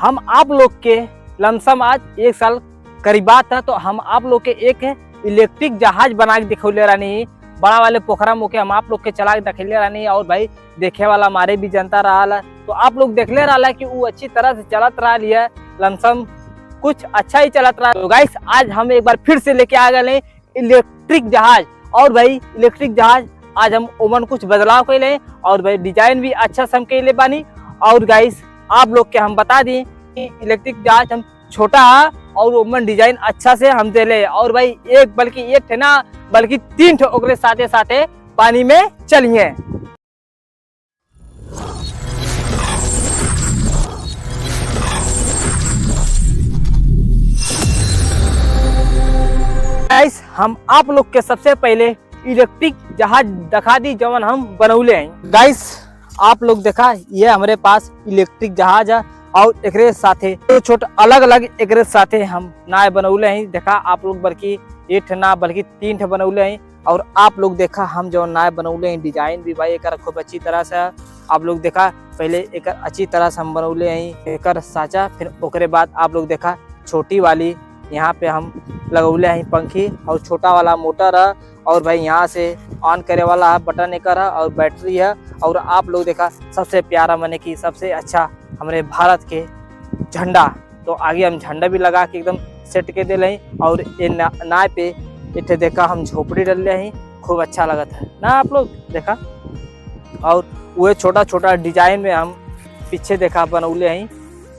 हम आप लोग के लमसम आज 1 साल करीबात है, तो हम आप लोग के एक इलेक्ट्रिक जहाज बना के दिखौले रानी। बड़ा वाले पोखरा मुके हम आप लोग के चला के दिखले रानी। और भाई देखे वाला हमारे भी जनता रहा, तो आप लोग देखले रहा कि वो अच्छी तरह से चलत रहा है, लमसम कुछ अच्छा ही चलत रहा। तो गाइस आज हम एक बार फिर से लेके आ गए इलेक्ट्रिक जहाज। और भाई इलेक्ट्रिक जहाज आज हम ओमन कुछ बदलाव कर ले, और भाई डिजाइन भी अच्छा सम के ले बानी। और गाइस आप लोग के हम बता दी कि इलेक्ट्रिक जहाज हम छोटा और ओमन डिजाइन अच्छा से हम दे ले। और भाई एक बल्कि एक थे ना बल्कि 3 ठो ओकरे साथे साथे पानी में चलिए। गाइस हम आप लोग के सबसे पहले इलेक्ट्रिक जहाज दिखा दी जवन हम बनौले हैं। गाइस आप लोग देखा ये हमारे पास इलेक्ट्रिक जहाज है, और एकरे साथे छोटे अलग अलग एकरे साथे हम नाव बनौले हैं। देखा आप लोग बल्कि 1 ना बल्कि 3 ठे बनौले हैं। और आप लोग देखा हम जो नाव बनौले हैं डिजाइन भी भाई एक खूब अच्छी तरह से आप लोग देखा। पहले एक अच्छी तरह से हम बनौले हैं एक साचा, फिर ओकरे बाद आप लोग देखा छोटी वाली यहाँ पे हम लगौले हैं पंखी, और छोटा वाला मोटर है। और भाई यहाँ से ऑन करे वाला है बटन एक है, और बैटरी है। और आप लोग देखा सबसे प्यारा माने कि सबसे अच्छा हमारे भारत के झंडा, तो आगे हम झंडा भी लगा के एकदम सेट के दे रहे। और ये नाव पे इतने देखा हम झोपड़ी डाल रहे हैं, खूब अच्छा लगता है ना आप लोग देखा। और वो छोटा छोटा डिजाइन में हम पीछे देखा बनौले हैं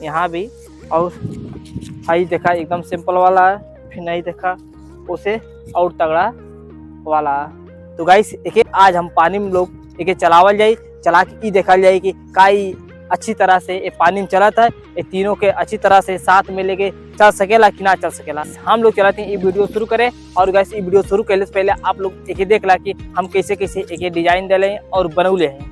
यहाँ भी। और हाई देखा एकदम सिंपल वाला है, फिर नहीं देखा उसे और तगड़ा वाला। तो गाइस एक आज हम पानी में लोग एक चलावल जाए, चला के देखा जाए कि काई अच्छी तरह से ये पानी में चलता है, ये तीनों के अच्छी तरह से साथ में लेके चल सकेला कि ना चल सकेला। हम लोग चलाते हैं ये वीडियो शुरू करें। और गाइस ये वीडियो शुरू करने से पहले आप लोग एक देख ला कि हम कैसे कैसे एक डिजाइन डाले और बनौले हैं।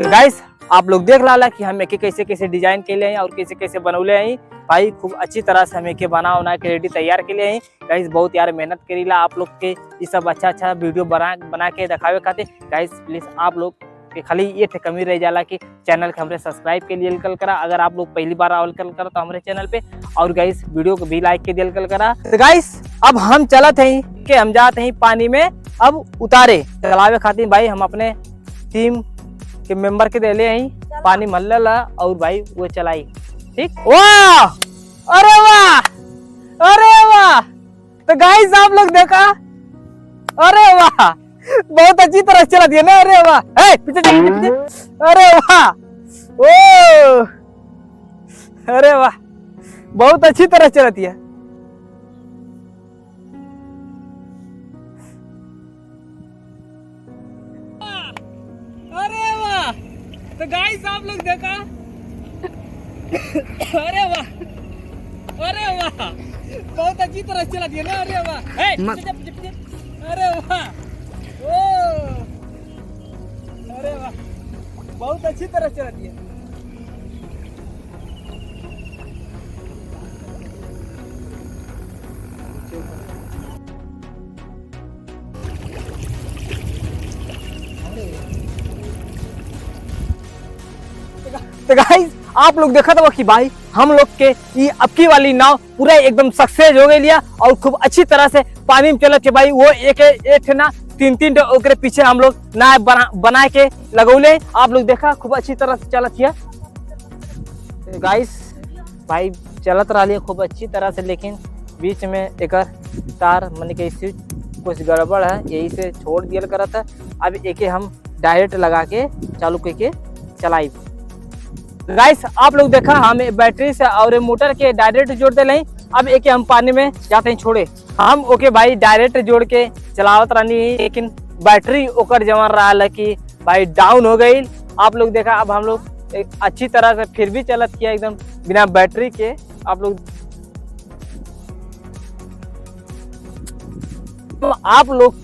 गाइस आप लोग देख ला कि हम कैसे कैसे डिजाइन के लिए हैं और कैसे कैसे बनौले हैं। भाई खूब अच्छी तरह से हमें के बना उना के रेडी तैयार के लिए हैं। गाइस बहुत यार मेहनत करीला आप लोग के ये सब अच्छा वीडियो बना के दिखावे खातिर। गाइस प्लीज आप लोग के खाली ये ठे कमी रह जाला कि चैनल के हमरे सब्सक्राइब के लिए कल करा। अगर आप लोग पहली बार आवल कल करा तो हमारे चैनल पे, और गाइस वीडियो को भी लाइक के दिल कल करा। तो गाइस अब हम चलत हैं कि हम जाते हैं पानी में अब उतारे चलावे खातिर। भाई हम अपने टीम के मेंबर के दे ले हैं पानी मल्ला और भाई वो चलाई। ठीक, वाह, अरे वाह, अरे वाह। तो गाइस आप लोग देखा, अरे वाह, बहुत अच्छी तरह चला दिया ना। अरे वाह, पीछे चल पीछे। अरे वाह, ओ, अरे वाह, बहुत अच्छी तरह चला दिया। अरे वाह, तो गाइस आप लोग देखा, अरे वाह, अरे वाह, बहुत अच्छी तरह चला दिया ना। अरे वाह, अरे वाह, ओ, अरे वाह, बहुत अच्छी तरह चला दिया। तो गाइस आप लोग देखा था कि भाई हम लोग के ये अबकी वाली नाव पूरा एकदम सक्सेस हो गई लिया और खूब अच्छी तरह से पानी में चलत के भाई। वो एक ना तीन ओकरे पीछे हम लोग नाव बना के लगौले। आप लोग देखा खूब अच्छी तरह से चलत किया। तो गाइस भाई चलत रहा लिया खूब अच्छी तरह से, लेकिन बीच में एक तार मन के स्विच कुछ गड़बड़ है, यही से छोड़ दिया करा था। अब एक हम डायरेक्ट लगा के चालू करके चलाई। गाइस आप लोग देखा हम बैटरी से और मोटर के डायरेक्ट जोड़ दे लें। अब एक हम पानी में जाते हैं छोड़े। हम ओके भाई डायरेक्ट जोड़ के चलावत रहनी, लेकिन बैटरी ओकर जवान रहा कि भाई डाउन हो गई। आप लोग देखा अब हम लोग एक अच्छी तरह से फिर भी चलत किया एकदम बिना बैटरी के। आप लोग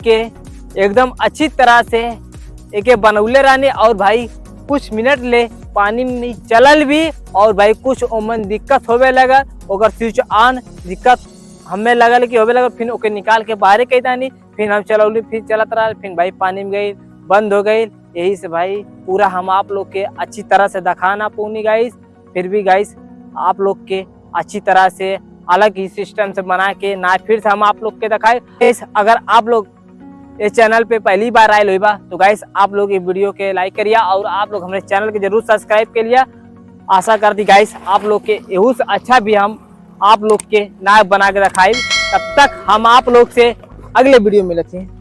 के एकदम अच्छी तरह से एक बनौले रहने और भाई कुछ मिनट ले पानी में चलल भी और भाई कुछ ओमन दिक्कत होवे लगा। ओकर स्विच ऑन दिक्कत हमें लगल कि होवे लगा, फिर ओके निकाल के बाहर कही दानी, फिर हम चलौली, फिर चलत रहा, फिर भाई पानी में गई बंद हो गई। यही से भाई पूरा हम आप लोग के अच्छी तरह से दिखाना पौनी गाइस। फिर भी गाइस आप लोग के अच्छी तरह से अलग ही सिस्टम से बना के ना फिर से हम आप लोग के दिखाए। अगर आप लोग इस चैनल पे पहली बार आए लोइबा तो गाइस आप लोग ये वीडियो के लाइक करिए और आप लोग हमारे चैनल के जरूर सब्सक्राइब के लिए। आशा करती गाइस आप लोग के एहू से अच्छा भी हम आप लोग के नायक बना के दिखाई। तब तक हम आप लोग से अगले वीडियो में मिलते हैं।